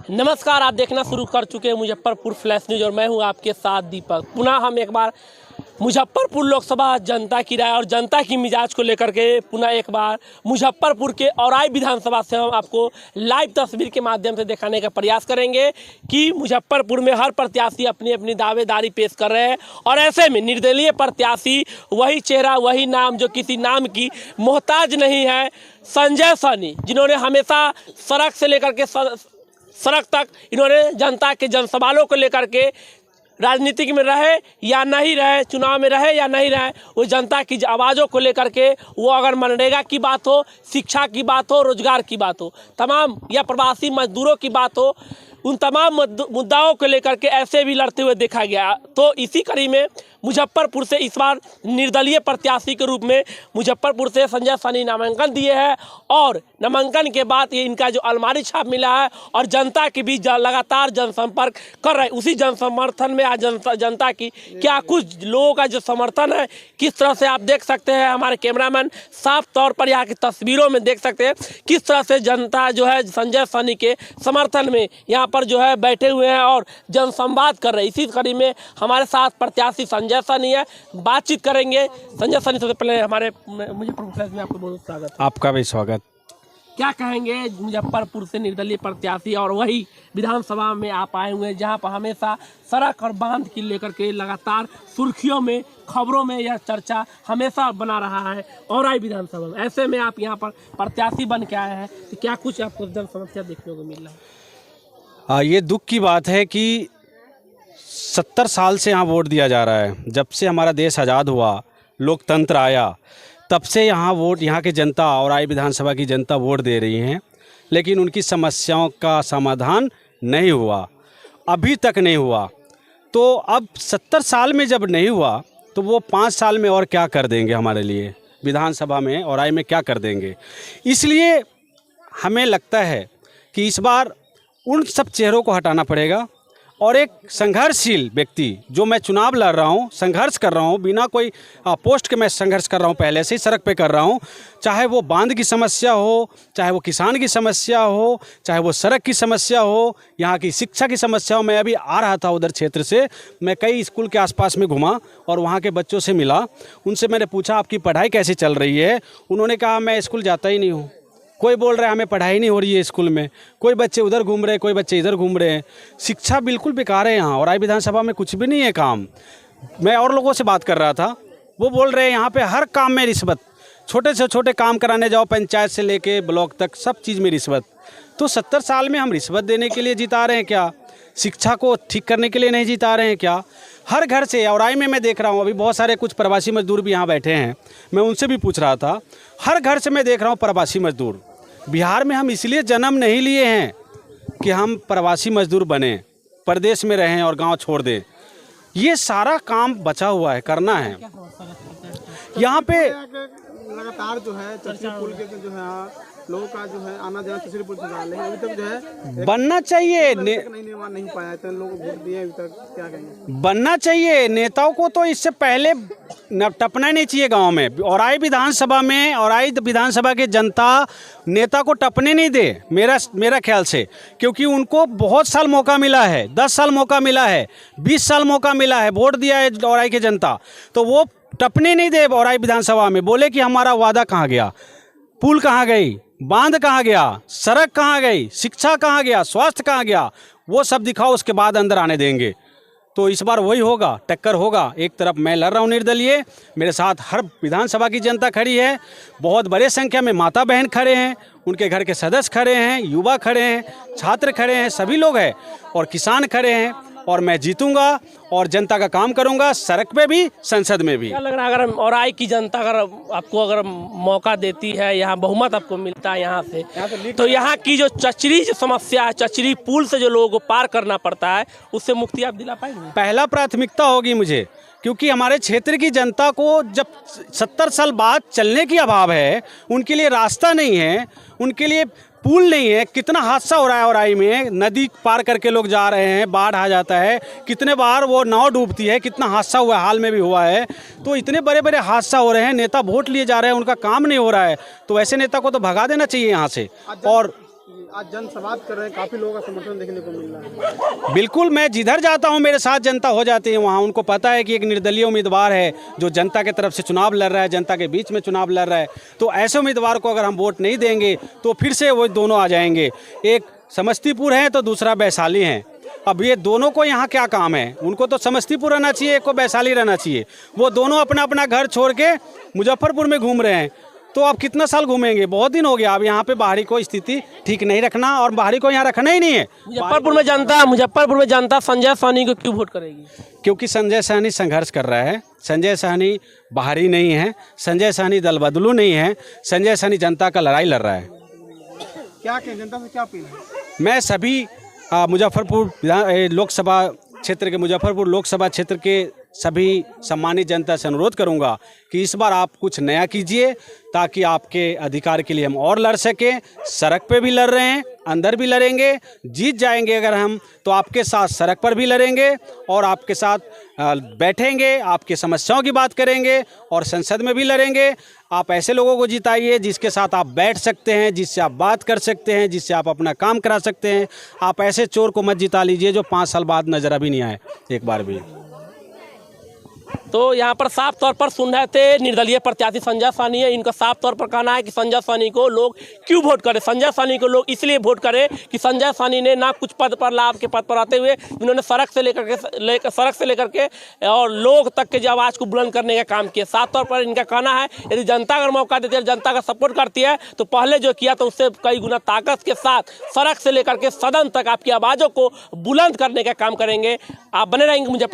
नमस्कार, आप देखना शुरू कर चुके हैं मुजफ्फरपुर फ्लैश न्यूज और मैं हूं आपके साथ दीपक। पुनः हम एक बार मुजफ्फरपुर लोकसभा जनता की राय और जनता की मिजाज को लेकर के पुनः एक बार मुजफ्फरपुर के औराई विधानसभा से हम आपको लाइव तस्वीर के माध्यम से दिखाने का प्रयास करेंगे कि मुजफ्फरपुर में हर प्रत्याशी अपनी अपनी दावेदारी पेश कर रहे हैं और ऐसे में निर्दलीय प्रत्याशी वही चेहरा वही नाम जो किसी नाम की मोहताज नहीं है, संजय सनी, जिन्होंने हमेशा सड़क से लेकर के सड़क तक इन्होंने जनता के जनसवालों को लेकर के राजनीतिक में रहे या नहीं रहे, चुनाव में रहे या नहीं रहे, वो जनता की आवाज़ों को लेकर के, वो अगर मनरेगा की बात हो, शिक्षा की बात हो, रोजगार की बात हो, तमाम या प्रवासी मजदूरों की बात हो, उन तमाम मुद्दाओं को लेकर के ऐसे भी लड़ते हुए देखा गया। तो इसी कड़ी में मुजफ्फरपुर से इस बार निर्दलीय प्रत्याशी के रूप में मुजफ्फरपुर से संजय सनी नामांकन दिए हैं और नामांकन के बाद ये इनका जो अलमारी छाप मिला है और जनता के बीच लगातार जनसंपर्क कर रहे हैं। उसी जनसमर्थन में आज जनता की क्या कुछ लोगों का जो समर्थन है, किस तरह से आप देख सकते हैं, हमारे कैमरामैन साफ तौर पर यहाँ की तस्वीरों में देख सकते हैं किस तरह से जनता जो है संजय सनी के समर्थन में यहाँ पर जो है बैठे हुए हैं और जनसंवाद कर रहे हैं। इसी कड़ी में हमारे साथ प्रत्याशी संजय सनी है, बातचीत करेंगे। संजय सनी, सबसे पहले हमारे मुजफ्फरपुर फ्लैश में आपको बहुत स्वागत। आपका भी स्वागत। क्या कहेंगे, मुजफ्फरपुर से निर्दलीय प्रत्याशी और वही विधानसभा में आप आए हुए हैं जहां पर हमेशा सड़क और बांध की लेकर के लगातार सुर्खियों में, खबरों में यह चर्चा हमेशा बना रहा है औराई विधानसभा में। ऐसे में आप यहां पर प्रत्याशी बन के आए हैं, तो क्या कुछ आपको जन समस्या देखने को मिल रहा है? ये दुख की बात है कि 70 साल से यहाँ वोट दिया जा रहा है। जब से हमारा देश आज़ाद हुआ, लोकतंत्र आया, तब से यहाँ वोट, यहाँ की जनता और औराई विधानसभा की जनता वोट दे रही हैं, लेकिन उनकी समस्याओं का समाधान नहीं हुआ, अभी तक नहीं हुआ। तो अब 70 साल में जब नहीं हुआ तो वो 5 साल में और क्या कर देंगे हमारे लिए, विधानसभा में औराई में क्या कर देंगे। इसलिए हमें लगता है कि इस बार उन सब चेहरों को हटाना पड़ेगा और एक संघर्षशील व्यक्ति, जो मैं चुनाव लड़ रहा हूँ, संघर्ष कर रहा हूँ, बिना कोई पोस्ट के मैं संघर्ष कर रहा हूँ, पहले से ही सड़क पे कर रहा हूँ, चाहे वो बांध की समस्या हो, चाहे वो किसान की समस्या हो, चाहे वो सड़क की समस्या हो, यहाँ की शिक्षा की समस्या हो। मैं अभी आ रहा था उधर क्षेत्र से, मैं कई स्कूल के आसपास में घुमा और वहाँ के बच्चों से मिला, उनसे मैंने पूछा आपकी पढ़ाई कैसी चल रही है। उन्होंने कहा मैं स्कूल जाता ही नहीं हूँ। कोई बोल रहा है हमें पढ़ाई नहीं हो रही है स्कूल में, कोई बच्चे उधर घूम रहे हैं, कोई बच्चे इधर घूम रहे हैं। शिक्षा बिल्कुल बेकार है यहाँ, औराई विधानसभा में कुछ भी नहीं है काम। मैं और लोगों से बात कर रहा था, वो बोल रहे हैं यहाँ पे हर काम में रिश्वत, छोटे से छोटे काम कराने जाओ, पंचायत से लेके ब्लॉक तक सब चीज़ में रिश्वत। तो 70 साल में हम रिश्वत देने के लिए जिता रहे हैं क्या? शिक्षा को ठीक करने के लिए नहीं जिता रहे हैं क्या? हर घर से औराई में मैं देख रहा हूँ, अभी बहुत सारे कुछ प्रवासी मजदूर भी यहाँ बैठे हैं, मैं उनसे भी पूछ रहा था, हर घर से मैं देख रहा हूँ प्रवासी मजदूर। बिहार में हम इसलिए जन्म नहीं लिए हैं कि हम प्रवासी मजदूर बने, परदेश में रहें और गांव छोड़ दें। ये सारा काम बचा हुआ है, करना है। यहाँ पे लगातार जो है चर्चित पुल के जो है लोगों का जो है आना जाना चर्चित पुल से जा रहे हैं, अभी तक जो है बनना चाहिए, निर्माण नहीं पाया, तो लोग वोट दिए अभी तक, क्या कहेंगे? बनना चाहिए। नेताओं को तो इससे पहले टपना नहीं चाहिए गांव में। औराई विधानसभा में, औराई विधानसभा की जनता नेता को टपने नहीं दे, मेरा ख्याल से, क्योंकि उनको बहुत साल मौका मिला है, 10 साल मौका मिला है, 20 साल मौका मिला है, वोट दिया है औराई की जनता, तो वो टपने नहीं दे औराई विधानसभा में। बोले कि हमारा वादा कहाँ गया, पुल कहाँ गई, बांध कहाँ गया, सड़क कहाँ गई, शिक्षा कहाँ गया, स्वास्थ्य कहाँ गया, वो सब दिखाओ, उसके बाद अंदर आने देंगे। तो इस बार वही होगा, टक्कर होगा। एक तरफ मैं लड़ रहा हूँ निर्दलीय, मेरे साथ हर विधानसभा की जनता खड़ी है, बहुत बड़े संख्या में माता बहन खड़े हैं, उनके घर के सदस्य खड़े हैं, युवा खड़े हैं, छात्र खड़े हैं, सभी लोग हैं और किसान खड़े हैं। और मैं जीतूंगा और जनता का काम करूंगा, सड़क पे भी, संसद में भी। क्या लग रहा है, अगर औराई की जनता अगर मौका देती है, यहाँ बहुमत आपको मिलता है यहाँ से, तो यहाँ की जो चचरी समस्या है, चचरी पुल से जो लोगों को पार करना पड़ता है, उससे मुक्ति आप दिला पाएंगे? पहला प्राथमिकता होगी मुझे, क्योंकि हमारे क्षेत्र की जनता को जब 70 साल बाद चलने की अभाव है, उनके लिए रास्ता नहीं है, उनके लिए पुल नहीं है। कितना हादसा हो रहा है औराई में, नदी पार करके लोग जा रहे हैं, बाढ़ आ जाता है, कितने बार वो नाव डूबती है, कितना हादसा हुआ है, हाल में भी हुआ है। तो इतने बड़े बड़े हादसा हो रहे हैं, नेता वोट लिए जा रहे हैं, उनका काम नहीं हो रहा है, तो ऐसे नेता को तो भगा देना चाहिए यहाँ से। और आज जन संवाद कर रहे हैं, काफी लोगों का समर्थन देखने को मिल रहा है। बिल्कुल, मैं जिधर जाता हूं मेरे साथ जनता हो जाती है। वहां उनको पता है कि एक निर्दलीय उम्मीदवार है जो जनता की तरफ से चुनाव लड़ रहा है, जनता के बीच में चुनाव लड़ रहा है। तो ऐसे उम्मीदवार को अगर हम वोट नहीं देंगे तो फिर से वो दोनों आ जाएंगे। एक समस्तीपुर है तो दूसरा वैशाली है। अब ये दोनों को यहाँ क्या काम है? उनको तो समस्तीपुर रहना चाहिए, एक को वैशाली रहना चाहिए। वो दोनों अपना अपना घर छोड़ के मुजफ्फरपुर में घूम रहे हैं। तो अब कितना साल घूमेंगे? बहुत दिन हो गया। अब यहाँ पे बाहरी को स्थिति ठीक नहीं रखना और बाहरी को यहाँ रखना ही नहीं है। मुजफ्फरपुर में जनता संजय साहनी को क्यों वोट करेगी? क्योंकि संजय साहनी संघर्ष कर रहा है। संजय साहनी बाहरी नहीं है, संजय साहनी दल बदलू नहीं है, संजय साहनी जनता का लड़ाई लड़ रहा है। क्या कहें, जनता से क्या अपील है? मैं सभी मुजफ्फरपुर लोकसभा क्षेत्र के मुजफ्फरपुर लोकसभा क्षेत्र के सभी सम्मानित जनता से अनुरोध करूंगा कि इस बार आप कुछ नया कीजिए ताकि आपके अधिकार के लिए हम और लड़ सकें। सड़क पे भी लड़ रहे हैं, अंदर भी लड़ेंगे, जीत जाएंगे अगर हम तो आपके साथ सड़क पर भी लड़ेंगे और आपके साथ बैठेंगे, आपकी समस्याओं की बात करेंगे और संसद में भी लड़ेंगे। आप ऐसे लोगों को जिताइए जिसके साथ आप बैठ सकते हैं, जिससे आप बात कर सकते हैं, जिससे आप अपना काम करा सकते हैं। आप ऐसे चोर को मत जिता लीजिए जो 5 साल बाद नजर अभी नहीं आए एक बार भी। तो यहाँ पर साफ तौर पर सुन रहे थे निर्दलीय प्रत्याशी संजय साहनी है। इनका साफ तौर पर कहना है कि संजय साहनी को लोग क्यों वोट करें। संजय साहनी को लोग इसलिए वोट करें कि संजय साहनी ने ना कुछ पद पर लाभ के पद पर आते हुए जिन्होंने सड़क से लेकर के और लोग तक के जो आवाज़ को बुलंद करने का काम किया। साफ तौर पर इनका कहना है यदि जनता अगर मौका देती है, जनता का सपोर्ट करती है तो पहले जो किया तो उससे कई गुना ताकत के साथ सड़क से लेकर के सदन तक आपकी आवाज़ों को बुलंद करने का काम करेंगे। आप बने रहेंगे मुजफ्फरपुर।